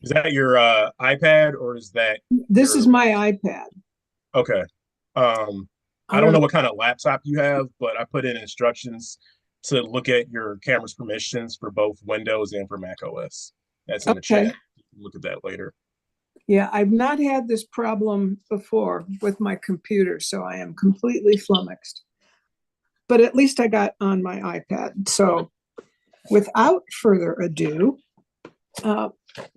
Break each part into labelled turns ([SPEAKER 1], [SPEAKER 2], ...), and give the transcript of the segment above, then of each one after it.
[SPEAKER 1] Is that your iPad or is that
[SPEAKER 2] This is
[SPEAKER 1] your
[SPEAKER 2] my iPad.
[SPEAKER 1] okay? Um,
[SPEAKER 2] I
[SPEAKER 1] I don't
[SPEAKER 2] don't
[SPEAKER 1] know
[SPEAKER 2] know.
[SPEAKER 1] what kind of laptop you have, but I put in instructions to look at your camera's permissions for both Windows and for Mac OS. That's in the
[SPEAKER 2] Okay.
[SPEAKER 1] chat. You can look at that later.
[SPEAKER 2] Yeah, I've not had this problem before with my computer, so I am completely flummoxed. But at least I got on my iPad. So without further ado, uh,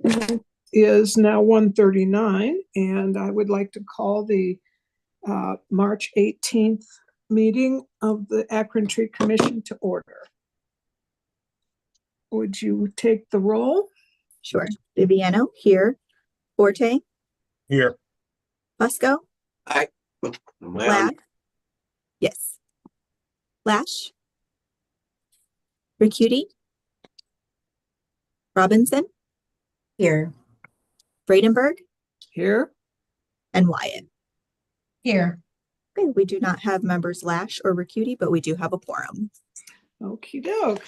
[SPEAKER 2] it is now 1:39, and I would like to call the March 18th meeting of the Akron Tree Commission to order. Would you take the roll?
[SPEAKER 3] Sure. Viviano, here. Forte,
[SPEAKER 1] Here,
[SPEAKER 3] Fusco,
[SPEAKER 4] I,
[SPEAKER 3] Ladd, yes. Lash, Riccuti, Robinson,
[SPEAKER 5] Here.
[SPEAKER 3] Bradenberg,
[SPEAKER 2] Here.
[SPEAKER 3] and Wyatt.
[SPEAKER 5] Here.
[SPEAKER 3] Okay, we do not have members Lash or Riccuti, but we do have a quorum.
[SPEAKER 2] Okie doke.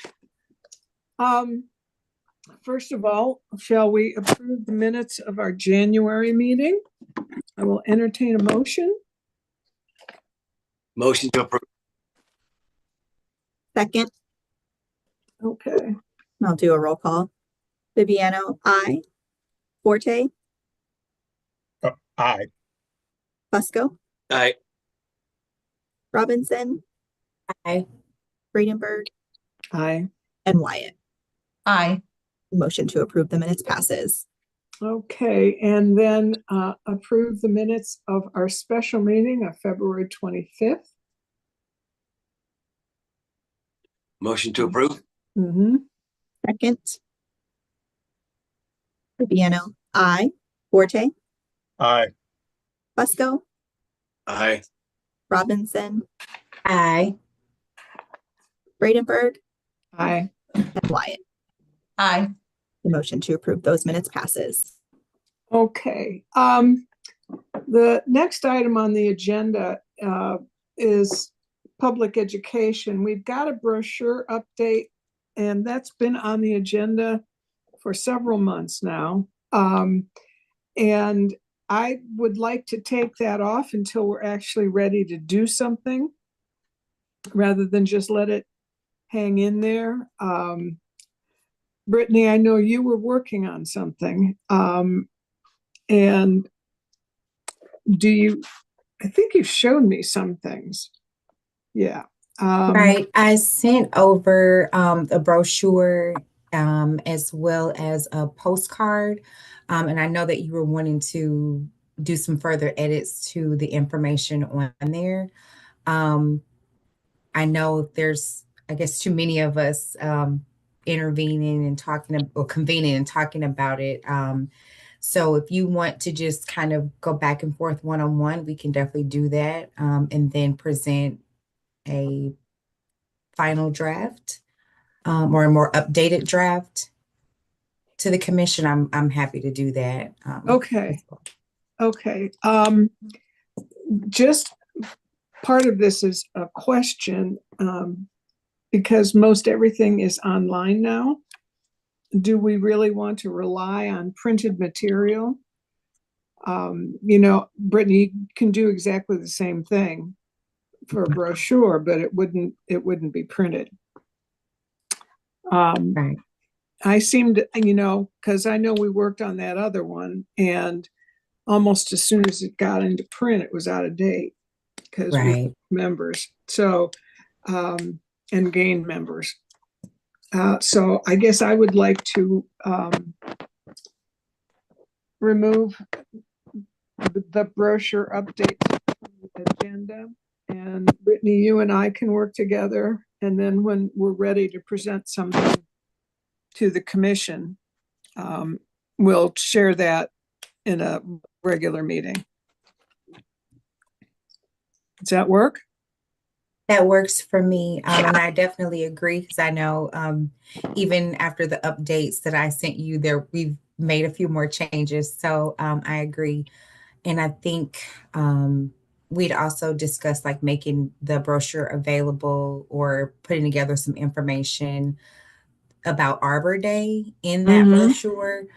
[SPEAKER 2] First of all, shall we approve the minutes of our January meeting? I will entertain a motion.
[SPEAKER 4] motion to approve.
[SPEAKER 3] Second,
[SPEAKER 2] Okay.
[SPEAKER 3] I'll do a roll call. Viviano, aye. Forte,
[SPEAKER 1] aye.
[SPEAKER 3] Fusco,
[SPEAKER 4] Aye.
[SPEAKER 3] Robinson,
[SPEAKER 5] Aye.
[SPEAKER 3] Bradenberg,
[SPEAKER 2] Aye.
[SPEAKER 3] and Wyatt.
[SPEAKER 5] Aye.
[SPEAKER 3] Motion to approve the minutes passes.
[SPEAKER 2] Okay, and then approve the minutes of our special meeting of February 25th.
[SPEAKER 4] Motion to approve.
[SPEAKER 2] Mm-hmm.
[SPEAKER 3] Second, Viviano, aye. Forte,
[SPEAKER 1] Aye.
[SPEAKER 3] Fusco,
[SPEAKER 4] Aye.
[SPEAKER 3] Robinson,
[SPEAKER 5] Aye.
[SPEAKER 3] Bradenberg,
[SPEAKER 2] Aye.
[SPEAKER 3] and Wyatt.
[SPEAKER 5] Aye.
[SPEAKER 3] The motion to approve those minutes passes.
[SPEAKER 2] Okay. The next item on the agenda is public education. We've got a brochure update, and that's been on the agenda for several months now. And I would like to take that off until we're actually ready to do something, rather than just let it hang in there. Brittany, I know you were working on something. And I think you showed me some things. Yeah.
[SPEAKER 5] Right. I sent over a brochure as well as a postcard. And I know that you were wanting to do some further edits to the information on there. I know there's, I guess, too many of us intervening and talking or convening and talking about it. So if you want to just kind of go back and forth one-on-one, we can definitely do that, and then present a final draft or a more updated draft to the commission. I'm happy to do that.
[SPEAKER 2] Okay. Okay. Just part of this is a question, because most everything is online now. Do we really want to rely on printed material? Brittany can do exactly the same thing for a brochure, but it wouldn't be printed.
[SPEAKER 5] Right.
[SPEAKER 2] I seem to, because I know we worked on that other one, and almost as soon as it got into print, it was out of date because
[SPEAKER 5] Right.
[SPEAKER 2] we're members. So, and gained members. So I guess I would like to remove the brochure update agenda, and Brittany, you and I can work together, and then when we're ready to present something to the commission, we'll share that in a regular meeting. Does that work?
[SPEAKER 5] That works for me. And I definitely agree, because I know even after the updates that I sent you there, we've made a few more changes. So I agree. And I think we'd also discussed like making the brochure available or putting together some information about Arbor Day in that
[SPEAKER 2] Mhm.
[SPEAKER 5] brochure,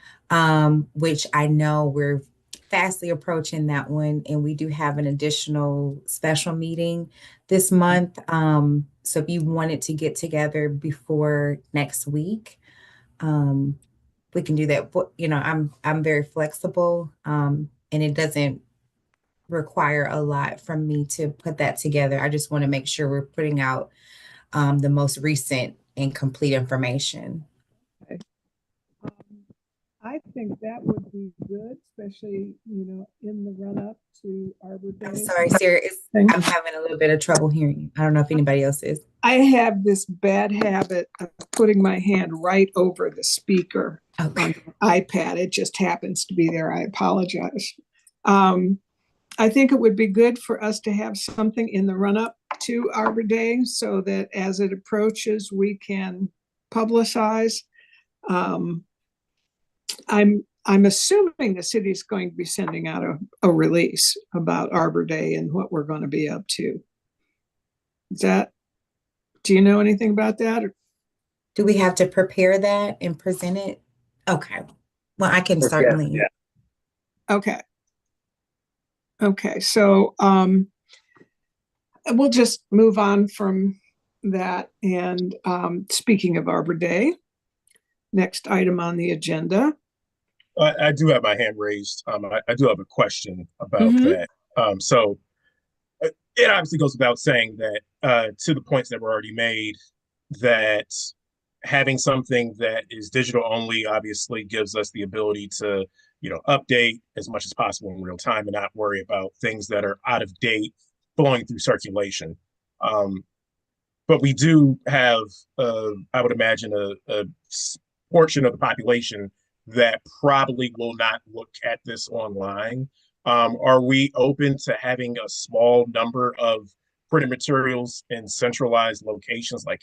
[SPEAKER 5] which I know we're fastly approaching that one, and we do have an additional special meeting this month. So if you wanted to get together before next week, we can do that. But I'm very flexible, and it doesn't require a lot from me to put that together. I just want to make sure we're putting out the most recent and complete information.
[SPEAKER 2] I think that would be good, especially, in the run up to Arbor
[SPEAKER 5] I'm
[SPEAKER 2] Day.
[SPEAKER 5] sorry, Sarah.
[SPEAKER 2] Thank-
[SPEAKER 5] I'm having a little bit of trouble hearing you. I don't know if anybody else is.
[SPEAKER 2] I have this bad habit of putting my hand right over the speaker
[SPEAKER 5] Okay.
[SPEAKER 2] on the iPad. It just happens to be there. I apologize. I think it would be good for us to have something in the run up to Arbor Day so that as it approaches, we can publicize. I'm assuming the city's going to be sending out a release about Arbor Day and what we're going to be up to. Do you know anything about that?
[SPEAKER 5] Do we have to prepare that and present it? Okay. Well, I can certainly.
[SPEAKER 1] Yeah.
[SPEAKER 2] Okay. Okay. So we'll just move on from that. And speaking of Arbor Day, next item on the agenda.
[SPEAKER 1] I do have my hand raised. I do have a question about
[SPEAKER 2] Mhm.
[SPEAKER 1] that. So it obviously goes without saying that to the points that were already made, that having something that is digital only obviously gives us the ability to, update as much as possible in real time and not worry about things that are out of date flowing through circulation. But we do have, I would imagine, a portion of the population that probably will not look at this online. Are we open to having a small number of printed materials in centralized locations, like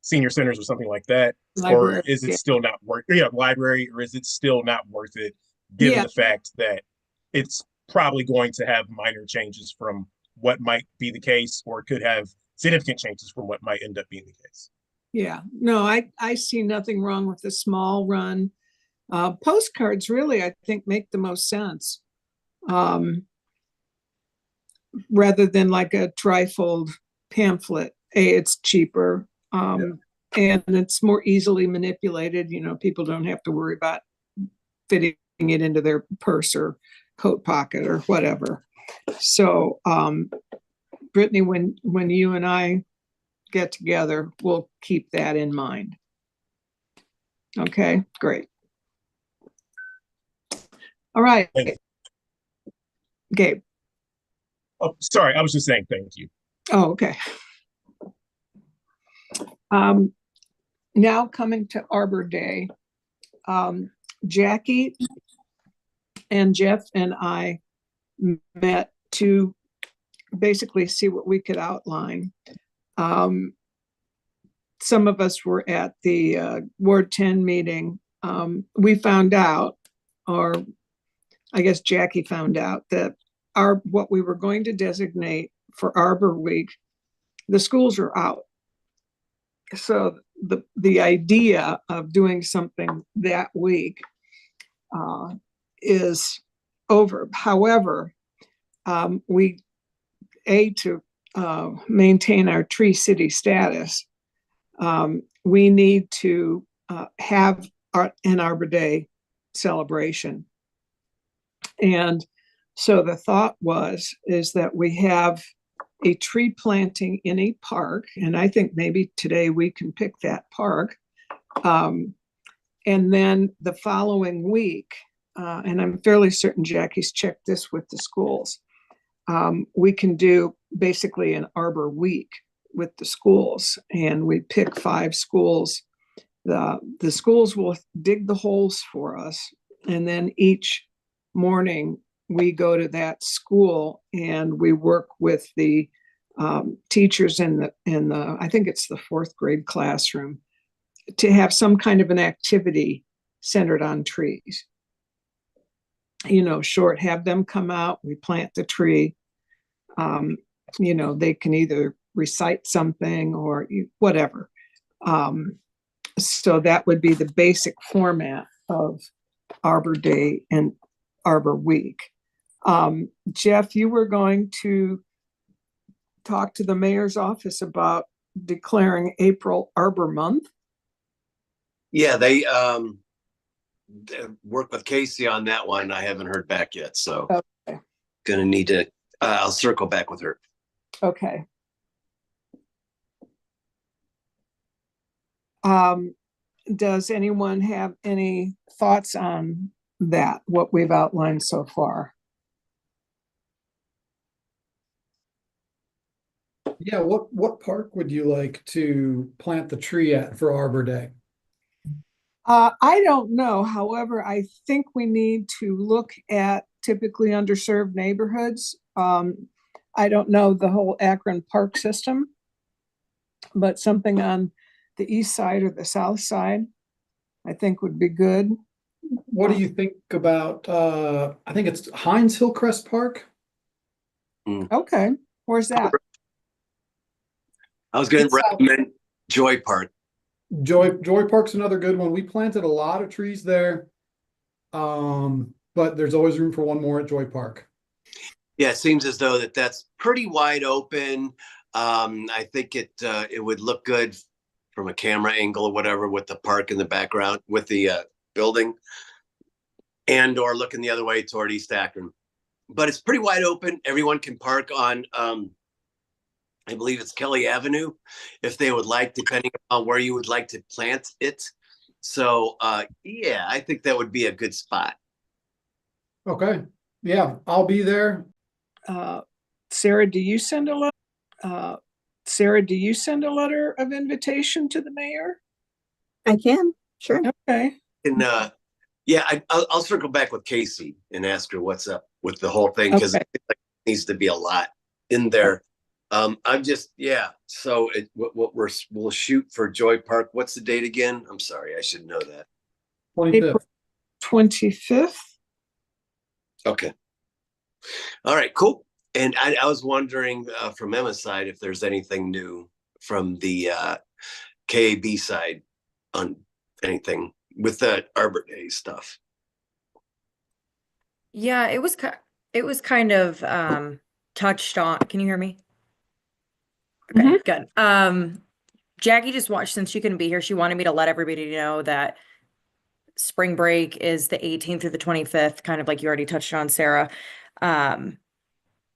[SPEAKER 1] senior centers or something like that?
[SPEAKER 2] Library.
[SPEAKER 1] Or is it
[SPEAKER 2] Yeah.
[SPEAKER 1] still not worth it? Yeah, library, or is it still not worth it, given
[SPEAKER 2] Yeah.
[SPEAKER 1] the fact that it's probably going to have minor changes from what might be the case, or could have significant changes from what might end up being the case?
[SPEAKER 2] Yeah. No, I see nothing wrong with the small run. Postcards really, I think, make the most sense. Rather than like a trifold pamphlet. It's cheaper. And it's more easily manipulated. People don't have to worry about fitting it into their purse or coat pocket or whatever. So, Brittany, when you and I get together, we'll keep that in mind. Okay, great. All right.
[SPEAKER 1] Thank you.
[SPEAKER 2] Gabe.
[SPEAKER 1] Oh, sorry, I was just saying thank you.
[SPEAKER 2] Oh, okay. Now coming to Arbor Day, Jackie and Jeff and I met to basically see what we could outline. Some of us were at the Ward 10 meeting. We found out, or I guess Jackie found out, that what we were going to designate for Arbor Week, the schools are out. So the idea of doing something that week is over. However, we to maintain our Tree City status, we need to have an Arbor Day celebration. And so the thought is that we have a tree planting in a park, and I think maybe today we can pick that park. And then the following week, and I'm fairly certain Jackie's checked this with the schools, we can do basically an Arbor Week with the schools, and we pick 5 schools. The schools will dig the holes for us, and then each morning we go to that school and we work with the teachers in the I think it's the 4th grade classroom to have some kind of an activity centered on trees. Short, have them come out, we plant the tree. They can either recite something or whatever. So that would be the basic format of Arbor Day and Arbor Week. Jeff, you were going to talk to the mayor's office about declaring April Arbor Month.
[SPEAKER 4] Yeah, they work with Casey on that one. I haven't heard back yet, so
[SPEAKER 2] Okay.
[SPEAKER 4] gonna need to. I'll circle back with her.
[SPEAKER 2] Okay. Does anyone have any thoughts on that, what we've outlined so far?
[SPEAKER 6] Yeah, what park would you like to plant the tree at for Arbor Day?
[SPEAKER 2] I don't know. However, I think we need to look at typically underserved neighborhoods. I don't know the whole Akron park system, but something on the east side or the south side, I think would be good.
[SPEAKER 6] What do you think about I think it's Heinz Hillcrest Park?
[SPEAKER 2] Okay, where's that?
[SPEAKER 4] I was gonna
[SPEAKER 6] It's out-
[SPEAKER 4] recommend Joy Park.
[SPEAKER 6] Joy Park's another good one. We planted a lot of trees there. But there's always room for one more at Joy Park.
[SPEAKER 4] Yeah, it seems as though that's pretty wide open. I think it would look good from a camera angle or whatever with the park in the background with the building, and or looking the other way toward East Akron. But it's pretty wide open. Everyone can park on I believe it's Kelly Avenue if they would like, depending on where you would like to plant it. So yeah, I think that would be a good spot.
[SPEAKER 6] Okay. Yeah, I'll be there.
[SPEAKER 2] Sarah, do you send a letter? Sarah, do you send a letter of invitation to the mayor?
[SPEAKER 3] I can, sure.
[SPEAKER 2] Okay.
[SPEAKER 4] And yeah, I'll circle back with Casey and ask her what's up with the whole thing, because
[SPEAKER 2] Okay.
[SPEAKER 4] it needs to be a lot in there. I'm just, yeah. So we'll shoot for Joy Park. What's the date again? I'm sorry, I should know that.
[SPEAKER 6] 25th.
[SPEAKER 2] 25th.
[SPEAKER 4] Okay. All right, cool. And I was wondering from Emma's side if there's anything new from the KAB side on anything with the Arbor Day stuff.
[SPEAKER 7] Yeah, it was kind of touched on. Can you hear me? Okay, good. Jackie just watched, since she couldn't be here, she wanted me to let everybody know that spring break is the 18th through the 25th, kind of like you already touched on, Sarah.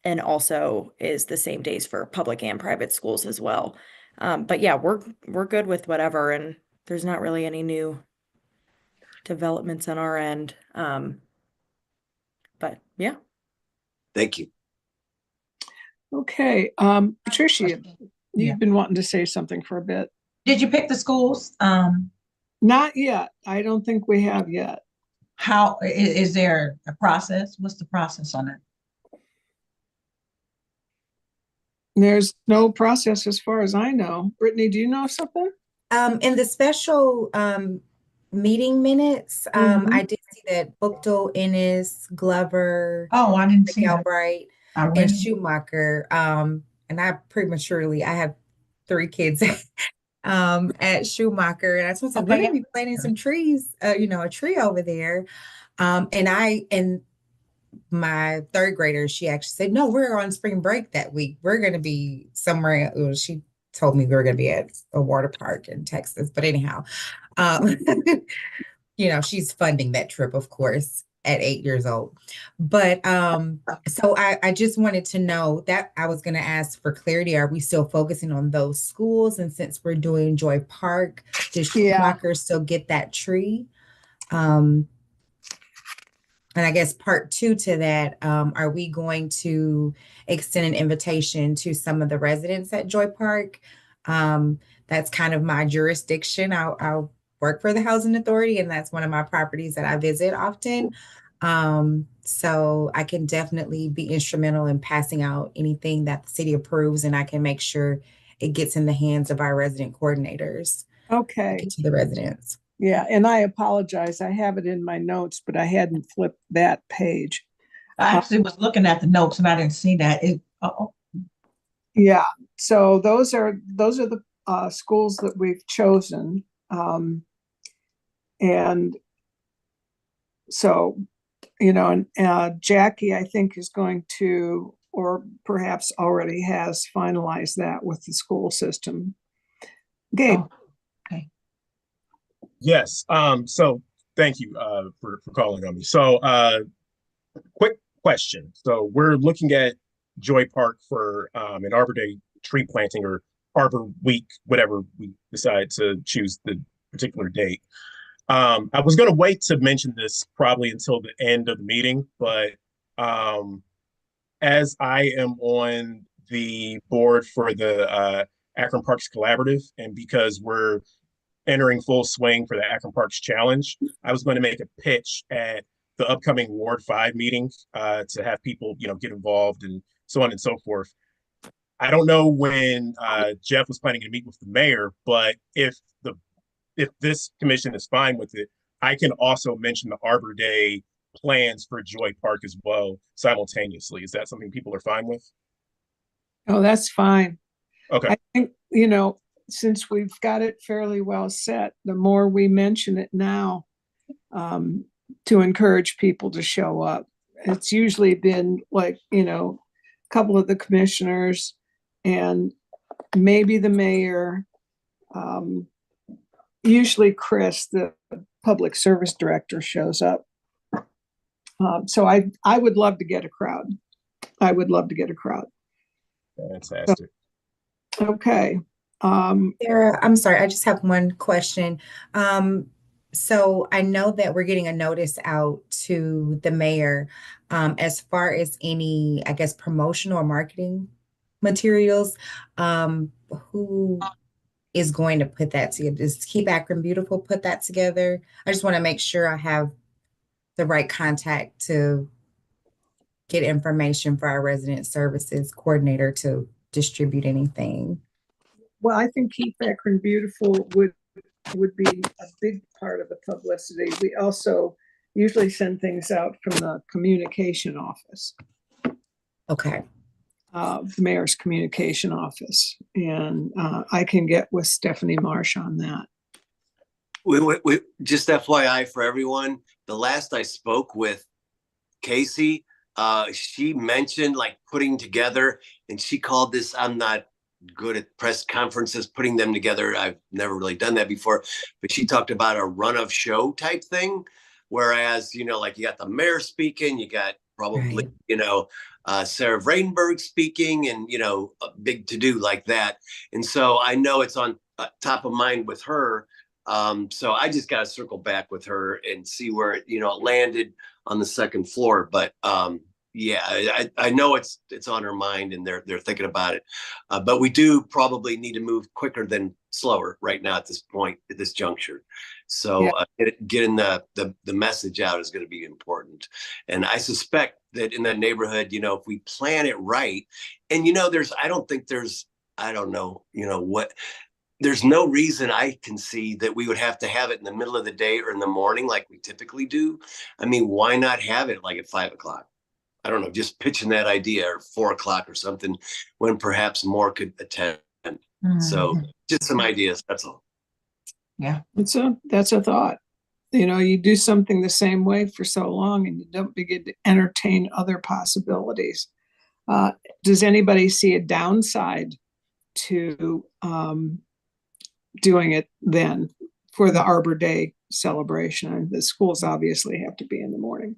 [SPEAKER 7] And also is the same days for public and private schools as well. But yeah, we're good with whatever, and there's not really any new developments on our end. But yeah.
[SPEAKER 4] Thank you.
[SPEAKER 2] Okay. Patricia, you've been wanting to say something for a bit.
[SPEAKER 8] Did you pick the schools?
[SPEAKER 2] Not yet. I don't think we have yet.
[SPEAKER 8] How is there a process? What's the process on it?
[SPEAKER 2] There's no process as far as I know. Brittany, do you know something?
[SPEAKER 5] In the special meeting minutes, I did see that Buchtel, Ennis, Glover,
[SPEAKER 8] Oh, I didn't see that.
[SPEAKER 5] McElbright,
[SPEAKER 8] I
[SPEAKER 5] and
[SPEAKER 8] read.
[SPEAKER 5] Schumacher. And I prematurely, I have 3 kids at Schumacher, and I told them we're
[SPEAKER 8] Okay.
[SPEAKER 5] gonna be planting some trees, a tree over there. And my 3rd grader, she actually said, no, we're on spring break that week. We're going to be somewhere. Well, she told me we were going to be at a water park in Texas. But anyhow, she's funding that trip, of course, at 8 years old. But so I just wanted to know that I was going to ask for clarity. Are we still focusing on those schools? And since we're doing Joy Park, does Schumacher still get that tree? And I guess part 2 to that, are we going to extend an invitation to some of the residents at Joy Park? That's kind of my jurisdiction. I'll work for the Housing Authority, and that's one of my properties that I visit often. So I can definitely be instrumental in passing out anything that the city approves, and I can make sure it gets in the hands of our resident coordinators.
[SPEAKER 2] Okay.
[SPEAKER 5] To the residents.
[SPEAKER 2] Yeah, and I apologize. I have it in my notes, but I hadn't flipped that page.
[SPEAKER 8] I actually was looking at the notes and I didn't see that.
[SPEAKER 2] Yeah, so those are the schools that we've chosen. And so, you know, and Jackie, I think, is going to, or perhaps already has finalized that with the school system. Gabe.
[SPEAKER 8] Oh, okay.
[SPEAKER 1] Yes. So thank you for calling on me. So quick question. So we're looking at Joy Park for an Arbor Day tree planting or Arbor Week, whatever we decide to choose the particular date. I was going to wait to mention this probably until the end of the meeting, but as I am on the board for the Akron Parks Collaborative, and because we're entering full swing for the Akron Parks Challenge, I was going to make a pitch at the upcoming Ward 5 meeting to have people, get involved and so on and so forth. I don't know when Jeff was planning to meet with the mayor, but if this commission is fine with it, I can also mention the Arbor Day plans for Joy Park as well simultaneously. Is that something people are fine with?
[SPEAKER 2] Oh, that's fine.
[SPEAKER 1] Okay.
[SPEAKER 2] I think, since we've got it fairly well set, the more we mention it now, to encourage people to show up. It's usually been like, a couple of the commissioners and maybe the mayor, usually Chris, the public service director, shows up. So I would love to get a crowd. I would love to get a crowd.
[SPEAKER 1] Fantastic.
[SPEAKER 2] Okay.
[SPEAKER 5] Sarah, I'm sorry, I just have one question. So I know that we're getting a notice out to the mayor as far as any, I guess, promotional or marketing materials. Who is going to put that together? Does Keep Akron Beautiful put that together? I just want to make sure I have the right contact to get information for our resident services coordinator to distribute anything.
[SPEAKER 2] Well, I think Keep Akron Beautiful would be a big part of the publicity. We also usually send things out from the communication office.
[SPEAKER 5] Okay.
[SPEAKER 2] The mayor's communication office. And I can get with Stephanie Marsh on that.
[SPEAKER 4] We just FYI for everyone, the last I spoke with Casey, she mentioned like putting together, and she called this, I'm not good at press conferences, putting them together. I've never really done that before, but she talked about a run of show type thing. Whereas, like you got the mayor speaking, you got probably, right. Sarah Vradenberg speaking, and, a big to do like that. And so I know it's on top of mind with her. So I just got to circle back with her and see where it landed on the second floor. But yeah, I know it's on her mind, and they're thinking about it. But we do probably need to move quicker than slower right now at this point, at this juncture. So getting the message out is going to be important. And I suspect that in that neighborhood, if we plan it right, and I don't know, there's no reason I can see that we would have to have it in the middle of the day or in the morning like we typically do. I mean, why not have it like at 5 o'clock? I don't know, just pitching that idea, or 4 o'clock or something, when perhaps more could attend. So just some ideas, that's all.
[SPEAKER 8] Yeah.
[SPEAKER 2] That's a thought. You do something the same way for so long and you don't begin to entertain other possibilities. Does anybody see a downside to doing it then for the Arbor Day celebration? And the schools obviously have to be in the morning.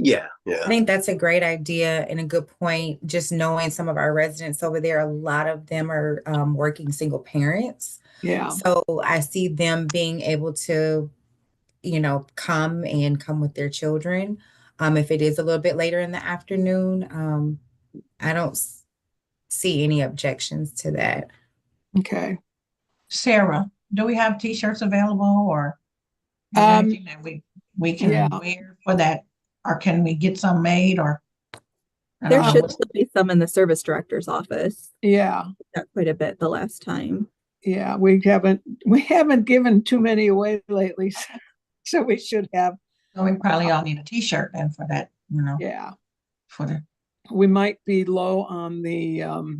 [SPEAKER 4] Yeah.
[SPEAKER 5] I think that's a great idea and a good point. Just knowing some of our residents over there, a lot of them are working single parents.
[SPEAKER 2] Yeah.
[SPEAKER 5] So I see them being able to, come with their children. If it is a little bit later in the afternoon, I don't see any objections to that.
[SPEAKER 2] Okay.
[SPEAKER 8] Sarah, do we have t-shirts available, or anything that we can wear for that? Or can we get some made? Or
[SPEAKER 3] there should still be some in the service director's office.
[SPEAKER 2] Yeah.
[SPEAKER 3] Got quite a bit the last time.
[SPEAKER 2] Yeah, we haven't given too many away lately, so we should have.
[SPEAKER 8] So we probably all need a t-shirt then for that,
[SPEAKER 2] Yeah.
[SPEAKER 8] For the.
[SPEAKER 2] We might be low on the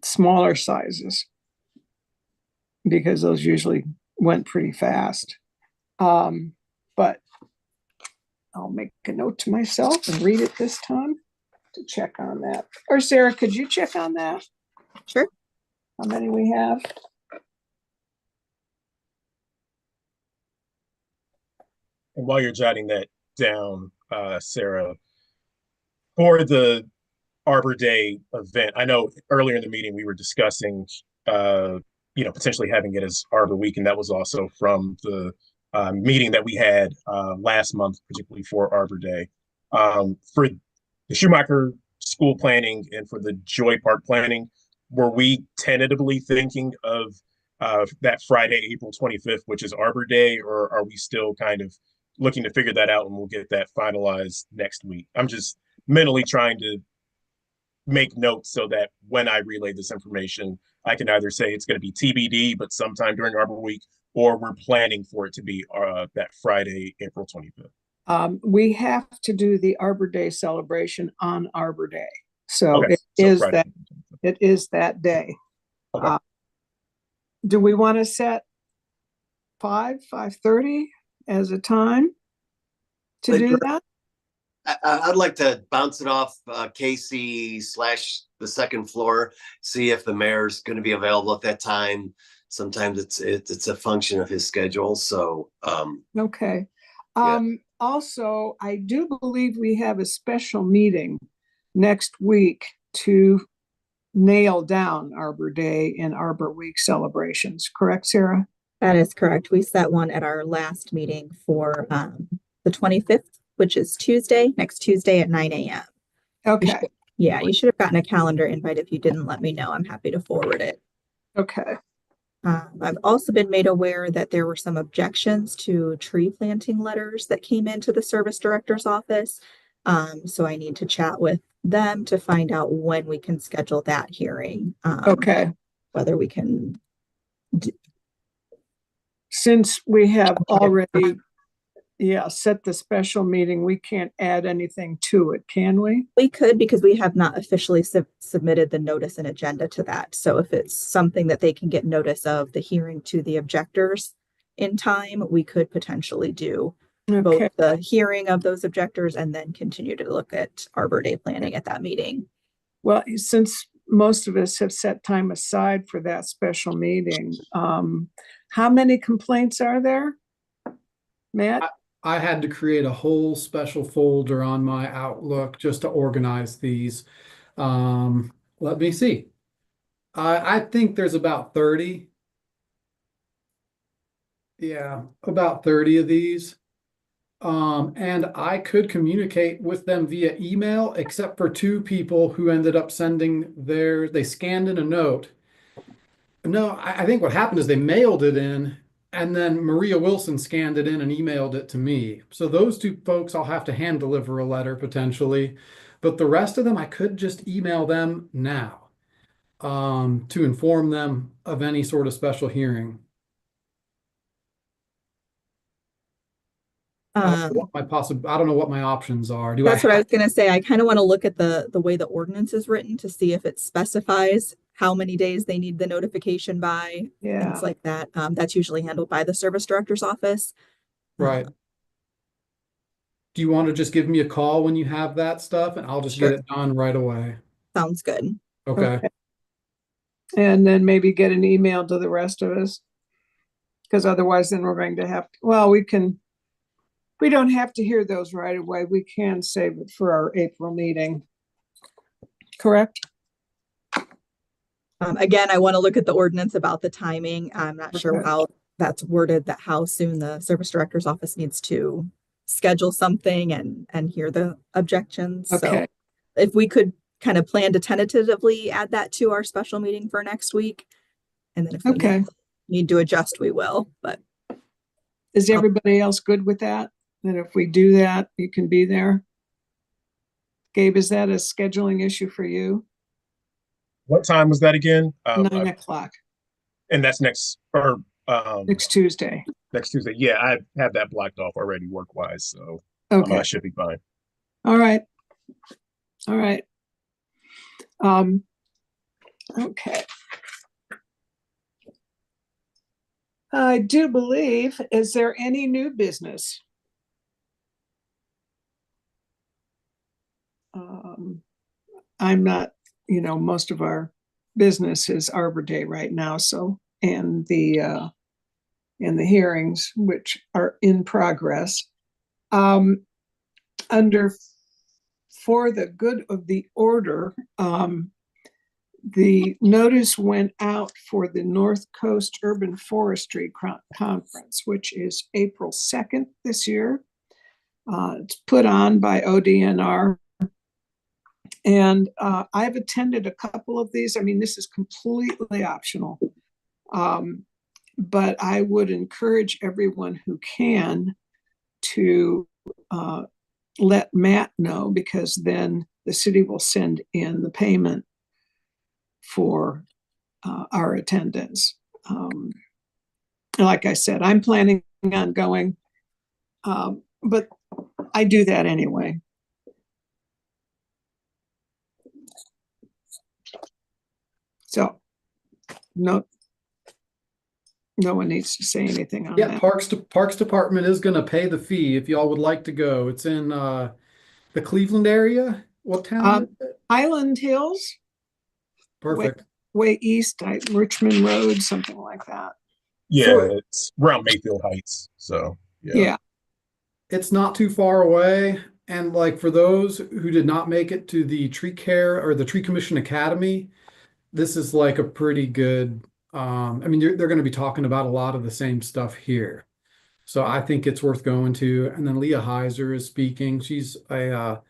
[SPEAKER 2] smaller sizes. because those usually went pretty fast. But I'll make a note to myself and read it this time to check on that. Or Sarah, could you check on that?
[SPEAKER 3] Sure.
[SPEAKER 2] How many we have?
[SPEAKER 1] And while you're jotting that down, Sarah, for the Arbor Day event, I know earlier in the meeting we were discussing, potentially having it as Arbor Week, and that was also from the meeting that we had last month, particularly for Arbor Day. For the Schumacher School planning and for the Joy Park planning, were we tentatively thinking of that Friday, April 25th, which is Arbor Day, or are we still kind of looking to figure that out and we'll get that finalized next week? I'm just mentally trying to make notes so that when I relay this information, I can either say it's going to be TBD, but sometime during Arbor Week, or we're planning for it to be that Friday, April 25th.
[SPEAKER 2] We have to do the Arbor Day celebration on Arbor Day. So
[SPEAKER 1] Okay,
[SPEAKER 2] it
[SPEAKER 1] so
[SPEAKER 2] is
[SPEAKER 1] Friday.
[SPEAKER 2] that it is that day.
[SPEAKER 1] Okay.
[SPEAKER 2] Do we want to set 5:30 as a time to do that?
[SPEAKER 4] I'd like to bounce it off Casey / the second floor, see if the mayor's going to be available at that time. Sometimes it's a function of his schedule. So
[SPEAKER 2] okay.
[SPEAKER 4] Yeah.
[SPEAKER 2] Also, I do believe we have a special meeting next week to nail down Arbor Day and Arbor Week celebrations. Correct, Sarah?
[SPEAKER 3] That is correct. We set one at our last meeting for the 25th, which is Tuesday, next Tuesday at 9 a.m.
[SPEAKER 2] Okay.
[SPEAKER 3] You should have gotten a calendar invite. If you didn't, let me know. I'm happy to forward it.
[SPEAKER 2] Okay.
[SPEAKER 3] I've also been made aware that there were some objections to tree planting letters that came into the service director's office. So I need to chat with them to find out when we can schedule that hearing.
[SPEAKER 2] Okay.
[SPEAKER 3] Whether we can.
[SPEAKER 2] Since we have already, set the special meeting, we can't add anything to it, can we?
[SPEAKER 3] We could, because we have not officially submitted the notice and agenda to that. So if it's something that they can get notice of the hearing to the objectors in time, we could potentially do both the hearing of those objectors and then continue to look at Arbor Day planning at that meeting.
[SPEAKER 2] Well, since most of us have set time aside for that special meeting, how many complaints are there, Matt?
[SPEAKER 6] I had to create a whole special folder on my Outlook just to organize these. Let me see. I think there's about 30. Yeah, about 30 of these. And I could communicate with them via email, except for 2 people who ended up sending they scanned in a note. No, I think what happened is they mailed it in, and then Maria Wilson scanned it in and emailed it to me. So those 2 folks, I'll have to hand deliver a letter potentially, but the rest of them, I could just email them now to inform them of any sort of special hearing. I don't know what my options are.
[SPEAKER 3] That's what I was going to say. I kind of want to look at the way the ordinance is written to see if it specifies how many days they need the notification by, things like that. That's usually handled by the service director's office.
[SPEAKER 6] Right. Do you want to just give me a call when you have that stuff and I'll just get it done right away?
[SPEAKER 3] Sounds good.
[SPEAKER 6] Okay.
[SPEAKER 2] And then maybe get an email to the rest of us. Because otherwise then we're going to have, we don't have to hear those right away. We can save it for our April meeting. Correct?
[SPEAKER 3] Again, I want to look at the ordinance about the timing. I'm not sure how that's worded, that how soon the service director's office needs to schedule something and hear the objections.
[SPEAKER 2] Okay.
[SPEAKER 3] So if we could kind of plan to tentatively add that to our special meeting for next week. And then if we need to adjust, we will. But
[SPEAKER 2] is everybody else good with that? That if we do that, you can be there? Gabe, is that a scheduling issue for you?
[SPEAKER 1] What time was that again?
[SPEAKER 2] 9 o'clock.
[SPEAKER 1] And that's next
[SPEAKER 2] Tuesday.
[SPEAKER 1] Next Tuesday. Yeah, I have that blocked off already work-wise, so I should be fine.
[SPEAKER 2] All right. Okay. I do believe, is there any new business? I'm not, most of our business is Arbor Day right now, so, and the hearings, which are in progress. Under for the good of the order, the notice went out for the North Coast Urban Forestry Conference, which is April 2nd this year. It's put on by ODNR. And I've attended a couple of these. I mean, this is completely optional. But I would encourage everyone who can to let Matt know, because then the city will send in the payment for our attendance. Like I said, I'm planning on going, but I do that anyway. So, no one needs to say anything on that.
[SPEAKER 6] Parks Department is going to pay the fee if y'all would like to go. It's in the Cleveland area. What town?
[SPEAKER 2] Highland Hills.
[SPEAKER 6] Perfect.
[SPEAKER 2] Way east, Richmond Road, something like that.
[SPEAKER 1] Yeah, it's around Mayfield Heights. So
[SPEAKER 2] yeah.
[SPEAKER 6] It's not too far away. And like for those who did not make it to the Tree Care or the Tree Commission Academy, this is like a pretty good, I mean, they're going to be talking about a lot of the same stuff here. So I think it's worth going to. And then Leah Heiser is speaking. She's a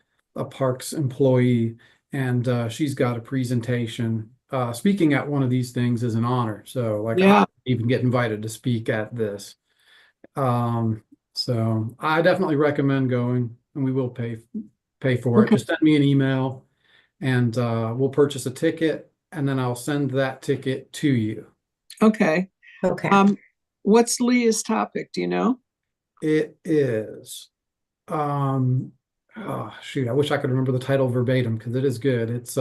[SPEAKER 6] Parks employee, and she's got a presentation. Speaking at one of these things is an honor. So like,
[SPEAKER 2] yeah.
[SPEAKER 6] I even get invited to speak at this. So I definitely recommend going, and we will pay for it. Just send me an email, and we'll purchase a ticket. And then I'll send that ticket to you.
[SPEAKER 2] Okay.
[SPEAKER 5] Okay.
[SPEAKER 2] What's Leah's topic? Do you know?
[SPEAKER 6] It is, oh shoot, I wish I could remember the title verbatim because it is good. It's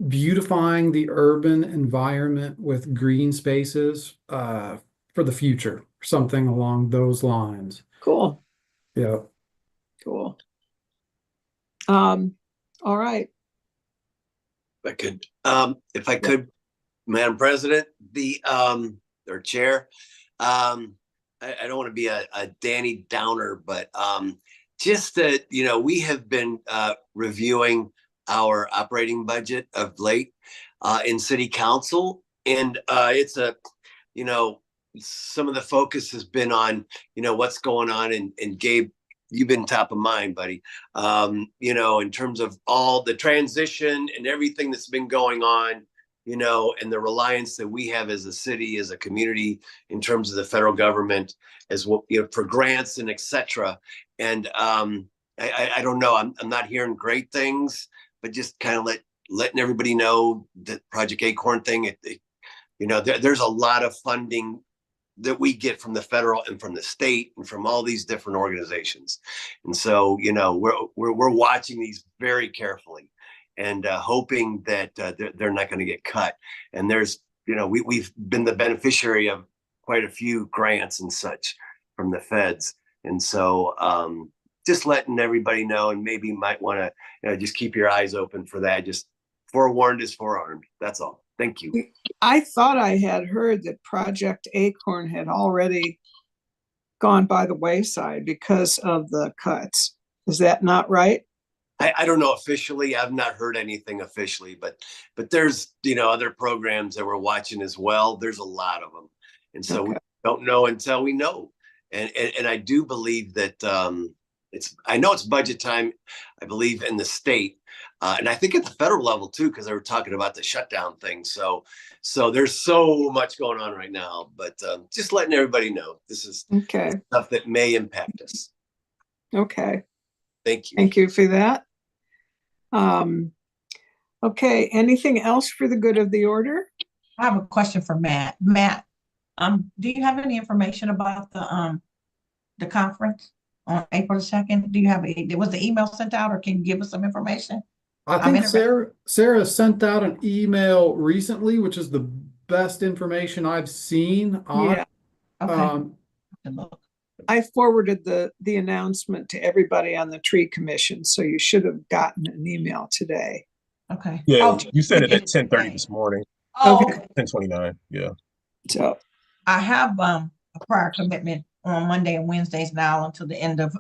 [SPEAKER 6] beautifying the urban environment with green spaces for the future, something along those lines.
[SPEAKER 2] Cool.
[SPEAKER 6] Yeah.
[SPEAKER 2] Cool. All right.
[SPEAKER 4] If I could, Madam President, or Chair, I don't want to be a Danny Downer, but just that, we have been reviewing our operating budget of late in City Council, and it's some of the focus has been on, what's going on, and Gabe, you've been top of mind, buddy. In terms of all the transition and everything that's been going on, and the reliance that we have as a city, as a community, in terms of the federal government, as well, for grants and etc. And I don't know, I'm not hearing great things, but just kind of letting everybody know that Project Acorn thing, there's a lot of funding that we get from the federal and from the state and from all these different organizations. And so, we're watching these very carefully and hoping that they're not going to get cut. And there's, we've been the beneficiary of quite a few grants and such from the feds. And so just letting everybody know, and maybe you might want to just keep your eyes open for that. Just forewarned is forearmed. That's all. Thank you.
[SPEAKER 2] I thought I had heard that Project Acorn had already gone by the wayside because of the cuts. Is that not right?
[SPEAKER 4] I don't know officially. I've not heard anything officially, but there's, other programs that we're watching as well. There's a lot of them. And so we don't know until we know. And I do believe that I know it's budget time, I believe, in the state. And I think at the federal level too, because they were talking about the shutdown thing. So there's so much going on right now, but just letting everybody know this is stuff that may impact us.
[SPEAKER 2] Okay.
[SPEAKER 4] Thank you.
[SPEAKER 2] Thank you for that. Okay. Anything else for the good of the order?
[SPEAKER 8] I have a question for Matt. Matt, do you have any information about the conference on April 2nd? Do you have was the email sent out, or can you give us some information?
[SPEAKER 6] I think Sarah sent out an email recently, which is the best information I've seen on.
[SPEAKER 2] Yeah,
[SPEAKER 8] Okay. Good luck.
[SPEAKER 2] I forwarded the announcement to everybody on the tree commission, so you should have gotten an email today.
[SPEAKER 8] Okay.
[SPEAKER 1] Yeah,
[SPEAKER 8] Oh,
[SPEAKER 1] you sent it
[SPEAKER 8] did
[SPEAKER 1] at 10:30 this morning,
[SPEAKER 8] Oh,
[SPEAKER 2] Okay.
[SPEAKER 8] okay.
[SPEAKER 1] 10:29. Yeah.
[SPEAKER 2] So,
[SPEAKER 8] I have a prior commitment on Monday and Wednesdays now until the end of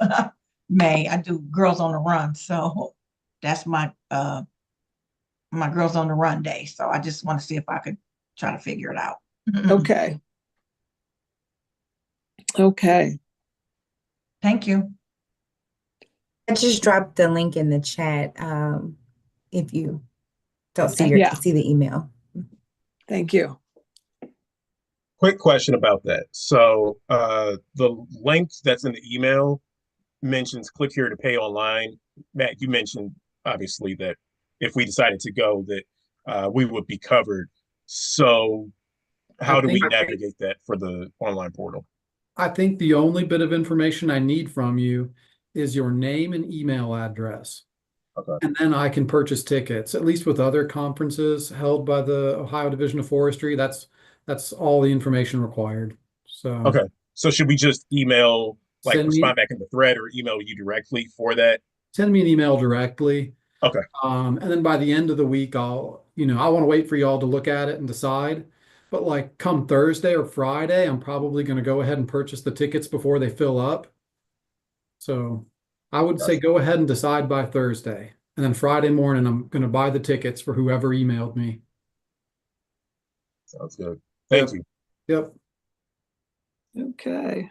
[SPEAKER 8] May. I do Girls on the Run, so that's my Girls on the Run day. So I just want to see if I could try to figure it out.
[SPEAKER 2] okay. Okay.
[SPEAKER 8] Thank you.
[SPEAKER 5] I just dropped the link in the chat. If you don't see
[SPEAKER 8] Okay.
[SPEAKER 2] Yeah.
[SPEAKER 5] see the email.
[SPEAKER 2] Thank you.
[SPEAKER 1] Quick question about that. So the link that's in the email mentions click here to pay online. Matt, you mentioned obviously that if we decided to go, that we would be covered. So how do we navigate that for the online portal?
[SPEAKER 6] I think the only bit of information I need from you is your name and email address.
[SPEAKER 1] Okay.
[SPEAKER 6] And then I can purchase tickets, at least with other conferences held by the Ohio Division of Forestry. That's all the information required. So
[SPEAKER 1] Okay. So should we just email, like
[SPEAKER 6] send
[SPEAKER 1] respond
[SPEAKER 6] me
[SPEAKER 1] back in the thread or email you directly for that?
[SPEAKER 6] send me an email directly.
[SPEAKER 1] Okay.
[SPEAKER 6] And then by the end of the week, I want to wait for y'all to look at it and decide. But like come Thursday or Friday, I'm probably going to go ahead and purchase the tickets before they fill up. So I would say go ahead and decide by Thursday. And then Friday morning, I'm going to buy the tickets for whoever emailed me.
[SPEAKER 1] Sounds good. Thank you.
[SPEAKER 6] Yep.
[SPEAKER 2] Okay.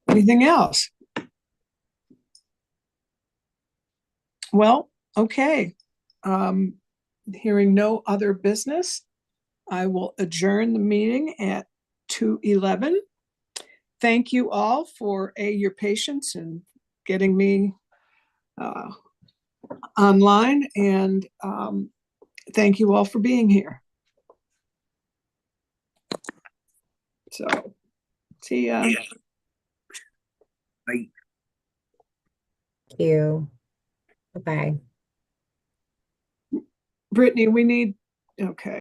[SPEAKER 2] Anything else? Well, okay. Hearing no other business, I will adjourn the meeting at 2:11. Thank you all for your patience in getting me online, and thank you all for being here. So, see ya.
[SPEAKER 5] Thank you. Bye-bye.
[SPEAKER 2] Brittany, we need, okay.